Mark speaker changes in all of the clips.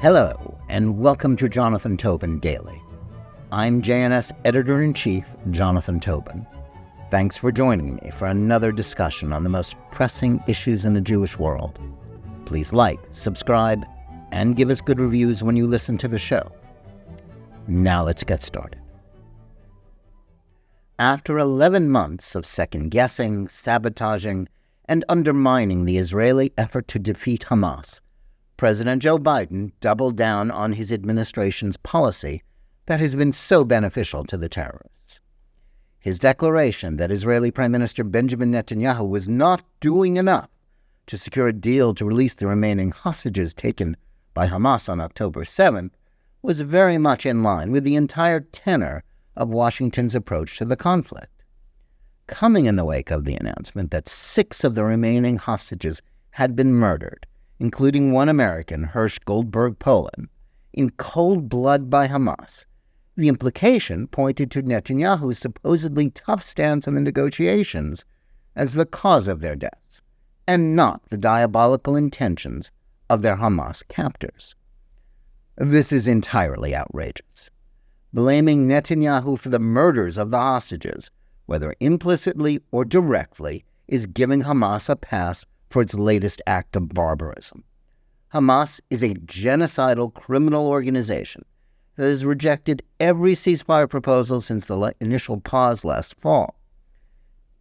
Speaker 1: Hello, and welcome to Tobin Daily. I'm JNS Editor-in-Chief Jonathan Tobin. Thanks for joining me for another discussion on the most pressing issues in the Jewish world. Please like, subscribe, and give us good reviews when you listen to the show. Now let's get started. After 11 months of second-guessing, sabotaging, and undermining the Israeli effort to defeat Hamas, President Joe Biden doubled down on his administration's policy that has been so beneficial to the terrorists. His declaration that Israeli Prime Minister Benjamin Netanyahu was not doing enough to secure a deal to release the remaining hostages taken by Hamas on October 7th was very much in line with the entire tenor of Washington's approach to the conflict. Coming in the wake of the announcement that 6 of the remaining hostages had been murdered, including one American, Hersh Goldberg Poland, in cold blood by Hamas, the implication pointed to Netanyahu's supposedly tough stance on the negotiations as the cause of their deaths, and not the diabolical intentions of their Hamas captors. This is entirely outrageous. Blaming Netanyahu for the murders of the hostages, whether implicitly or directly, is giving Hamas a pass for its latest act of barbarism. Hamas is a genocidal criminal organization that has rejected every ceasefire proposal since the initial pause last fall.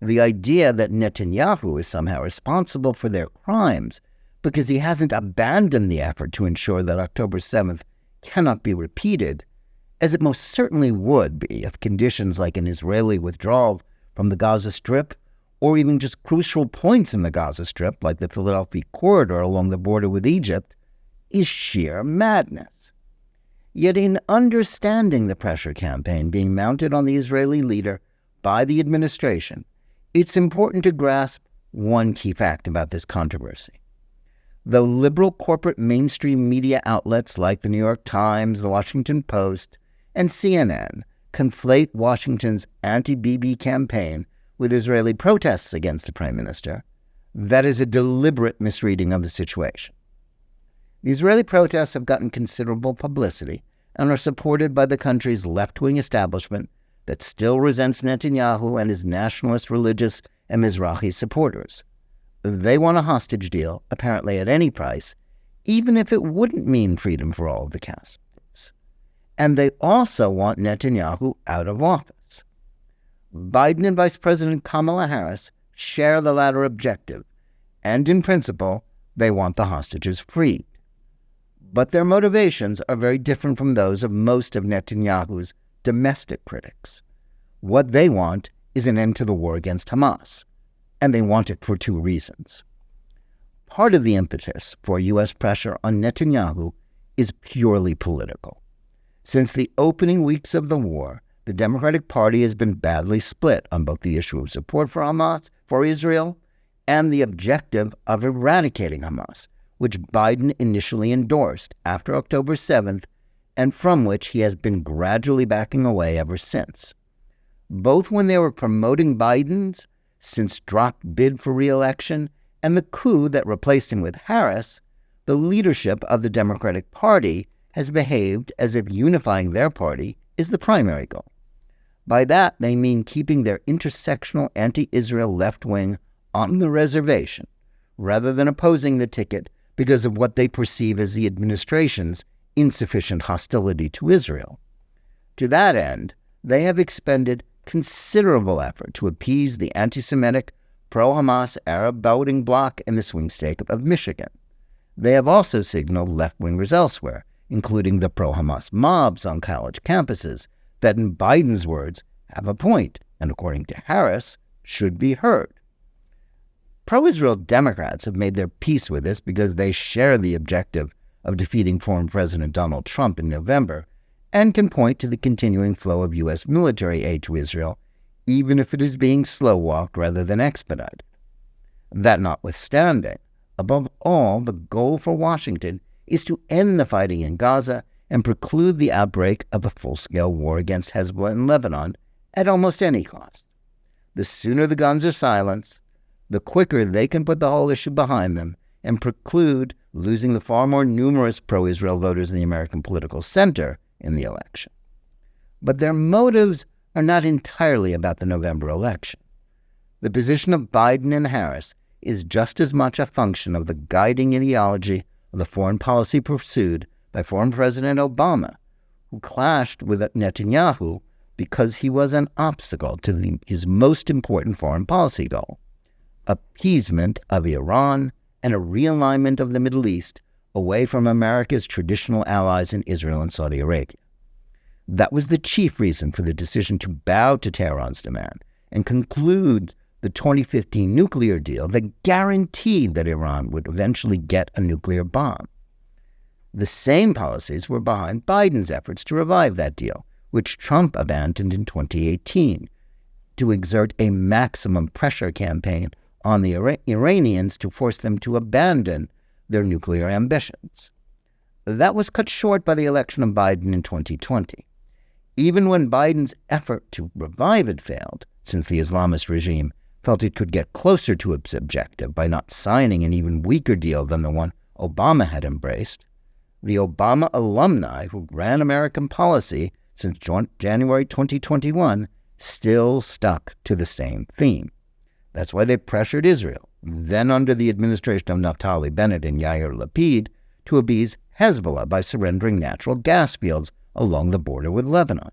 Speaker 1: The idea that Netanyahu is somehow responsible for their crimes because he hasn't abandoned the effort to ensure that October 7th cannot be repeated, as it most certainly would be if conditions like an Israeli withdrawal from the Gaza Strip or even just crucial points in the Gaza Strip, like the Philadelphia corridor along the border with Egypt, is sheer madness. Yet in understanding the pressure campaign being mounted on the Israeli leader by the administration, it's important to grasp one key fact about this controversy. Though liberal corporate mainstream media outlets like the New York Times, the Washington Post, and CNN conflate Washington's anti-Bibi campaign with Israeli protests against the Prime Minister, that is a deliberate misreading of the situation. The Israeli protests have gotten considerable publicity and are supported by the country's left-wing establishment that still resents Netanyahu and his nationalist, religious, and Mizrahi supporters. They want a hostage deal, apparently at any price, even if it wouldn't mean freedom for all of the captives. And they also want Netanyahu out of office. Biden and Vice President Kamala Harris share the latter objective, and in principle, they want the hostages freed. But their motivations are very different from those of most of Netanyahu's domestic critics. What they want is an end to the war against Hamas, and they want it for 2 reasons. Part of the impetus for U.S. pressure on Netanyahu is purely political. Since the opening weeks of the war, the Democratic Party has been badly split on both the issue of support for Hamas, for Israel, and the objective of eradicating Hamas, which Biden initially endorsed after October 7th, and from which he has been gradually backing away ever since. Both when they were promoting Biden's since dropped bid for re-election and the coup that replaced him with Harris, the leadership of the Democratic Party has behaved as if unifying their party is the primary goal. By that, they mean keeping their intersectional anti-Israel left wing on the reservation, rather than opposing the ticket because of what they perceive as the administration's insufficient hostility to Israel. To that end, they have expended considerable effort to appease the anti-Semitic, pro-Hamas Arab voting bloc in the swing state of Michigan. They have also signaled left-wingers elsewhere, including the pro-Hamas mobs on college campuses, that in Biden's words have a point, and according to Harris, should be heard. Pro-Israel Democrats have made their peace with this because they share the objective of defeating former President Donald Trump in November and can point to the continuing flow of U.S. military aid to Israel, even if it is being slow-walked rather than expedited. That notwithstanding, above all, the goal for Washington is to end the fighting in Gaza and preclude the outbreak of a full-scale war against Hezbollah in Lebanon at almost any cost. The sooner the guns are silenced, the quicker they can put the whole issue behind them and preclude losing the far more numerous pro-Israel voters in the American political center in the election. But their motives are not entirely about the November election. The position of Biden and Harris is just as much a function of the guiding ideology of the foreign policy pursued by former President Obama, who clashed with Netanyahu because he was an obstacle to his most important foreign policy goal, appeasement of Iran and a realignment of the Middle East away from America's traditional allies in Israel and Saudi Arabia. That was the chief reason for the decision to bow to Tehran's demand and conclude the 2015 nuclear deal that guaranteed that Iran would eventually get a nuclear bomb. The same policies were behind Biden's efforts to revive that deal, which Trump abandoned in 2018, to exert a maximum pressure campaign on the Iranians to force them to abandon their nuclear ambitions. That was cut short by the election of Biden in 2020. Even when Biden's effort to revive it failed, since the Islamist regime felt it could get closer to its objective by not signing an even weaker deal than the one Obama had embraced, the Obama alumni who ran American policy since January 2021 still stuck to the same theme. That's why they pressured Israel, then under the administration of Naftali Bennett and Yair Lapid, to appease Hezbollah by surrendering natural gas fields along the border with Lebanon.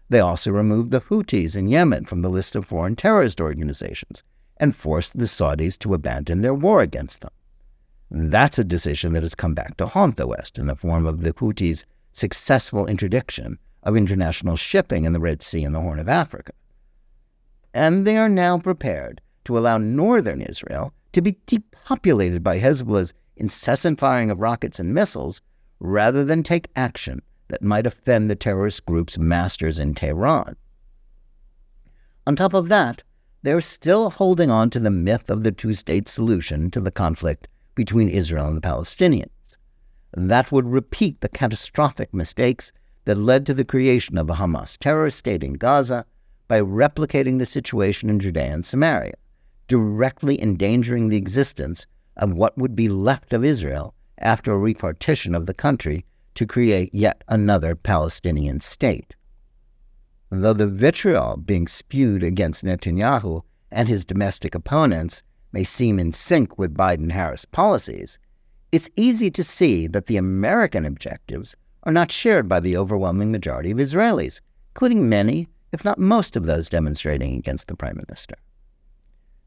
Speaker 1: They also removed the Houthis in Yemen from the list of foreign terrorist organizations and forced the Saudis to abandon their war against them. That's a decision that has come back to haunt the West in the form of the Houthis' successful interdiction of international shipping in the Red Sea and the Horn of Africa. And they are now prepared to allow northern Israel to be depopulated by Hezbollah's incessant firing of rockets and missiles rather than take action that might offend the terrorist group's masters in Tehran. On top of that, they're still holding on to the myth of the two-state solution to the conflict between Israel and the Palestinians. That would repeat the catastrophic mistakes that led to the creation of a Hamas terrorist state in Gaza by replicating the situation in Judea and Samaria, directly endangering the existence of what would be left of Israel after a repartition of the country to create yet another Palestinian state. Though the vitriol being spewed against Netanyahu and his domestic opponents may seem in sync with Biden-Harris policies, it's easy to see that the American objectives are not shared by the overwhelming majority of Israelis, including many, if not most, of those demonstrating against the Prime Minister.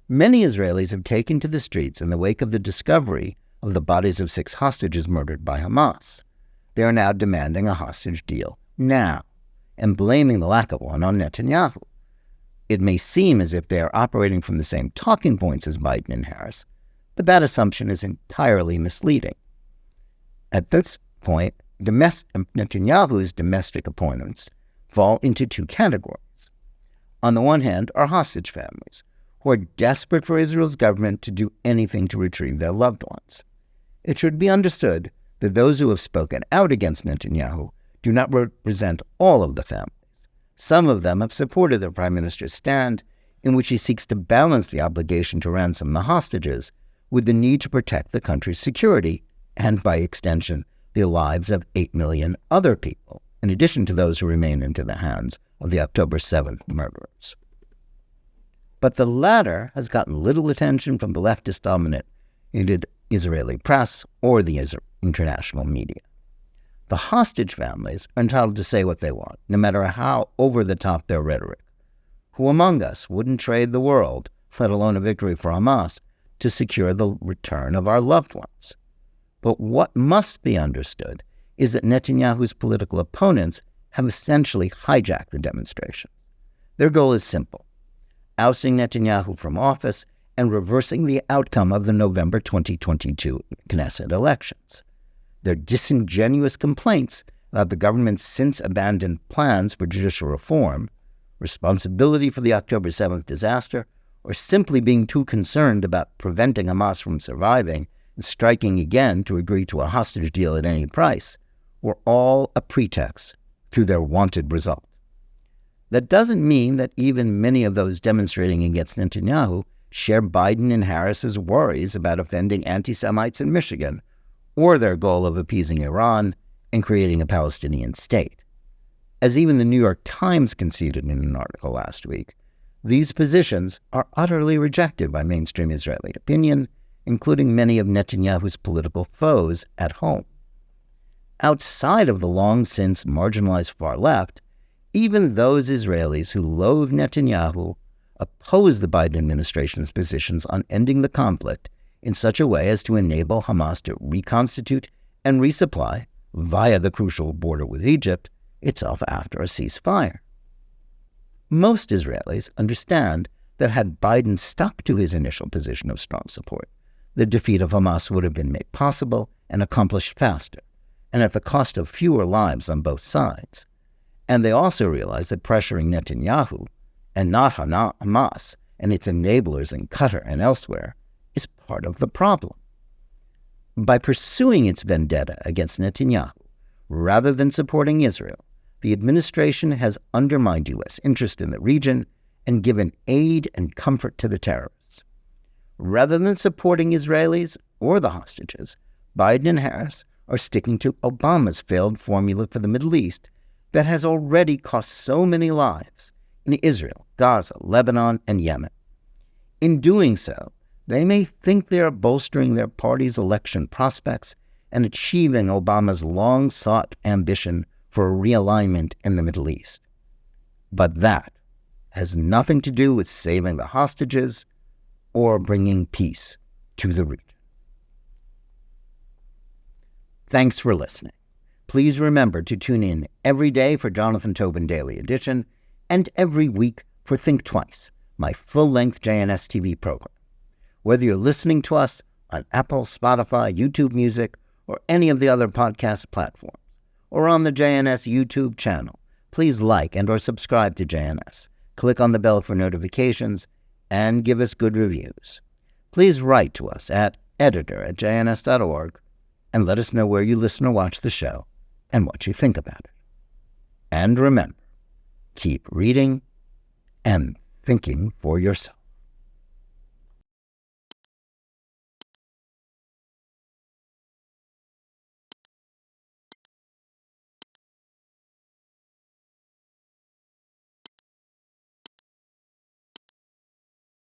Speaker 1: Many Israelis have taken to the streets in the wake of the discovery of the bodies of 6 hostages murdered by Hamas. They are now demanding a hostage deal now, and blaming the lack of one on Netanyahu. It may seem as if they are operating from the same talking points as Biden and Harris, but that assumption is entirely misleading. At this point, Netanyahu's domestic opponents fall into 2 categories. On the one hand are hostage families, who are desperate for Israel's government to do anything to retrieve their loved ones. It should be understood that those who have spoken out against Netanyahu do not represent all of the families. Some of them have supported the Prime Minister's stand, in which he seeks to balance the obligation to ransom the hostages with the need to protect the country's security and, by extension, the lives of 8 million other people, in addition to those who remain into the hands of the October 7th murderers. But the latter has gotten little attention from the leftist-dominated Israeli press or the international media. The hostage families are entitled to say what they want, no matter how over-the-top their rhetoric. Who among us wouldn't trade the world, let alone a victory for Hamas, to secure the return of our loved ones? But what must be understood is that Netanyahu's political opponents have essentially hijacked the demonstration. Their goal is simple: ousting Netanyahu from office and reversing the outcome of the November 2022 Knesset elections. Their disingenuous complaints about the government's since-abandoned plans for judicial reform, responsibility for the October 7th disaster, or simply being too concerned about preventing Hamas from surviving and striking again to agree to a hostage deal at any price, were all a pretext to their wanted result. That doesn't mean that even many of those demonstrating against Netanyahu share Biden and Harris's worries about offending anti-Semites in Michigan, or their goal of appeasing Iran and creating a Palestinian state. As even the New York Times conceded in an article last week, these positions are utterly rejected by mainstream Israeli opinion, including many of Netanyahu's political foes at home. Outside of the long-since marginalized far left, even those Israelis who loathe Netanyahu oppose the Biden administration's positions on ending the conflict in such a way as to enable Hamas to reconstitute and resupply, via the crucial border with Egypt, itself after a ceasefire. Most Israelis understand that had Biden stuck to his initial position of strong support, the defeat of Hamas would have been made possible and accomplished faster, and at the cost of fewer lives on both sides. And they also realize that pressuring Netanyahu, and not Hamas and its enablers in Qatar and elsewhere, is part of the problem. By pursuing its vendetta against Netanyahu, rather than supporting Israel, the administration has undermined U.S. interest in the region and given aid and comfort to the terrorists. Rather than supporting Israelis or the hostages, Biden and Harris are sticking to Obama's failed formula for the Middle East that has already cost so many lives in Israel, Gaza, Lebanon, and Yemen. In doing so, they may think they are bolstering their party's election prospects and achieving Obama's long-sought ambition for a realignment in the Middle East. But that has nothing to do with saving the hostages or bringing peace to the region. Thanks for listening. Please remember to tune in every day for Jonathan Tobin Daily Edition and every week for Think Twice, my full-length JNS TV program. Whether you're listening to us on Apple, Spotify, YouTube Music, or any of the other podcast platforms, or on the JNS YouTube channel, please like and or subscribe to JNS, click on the bell for notifications, and give us good reviews. Please write to us at editor@jns.org and let us know where you listen or watch the show and what you think about it. And remember, keep reading and thinking for yourself.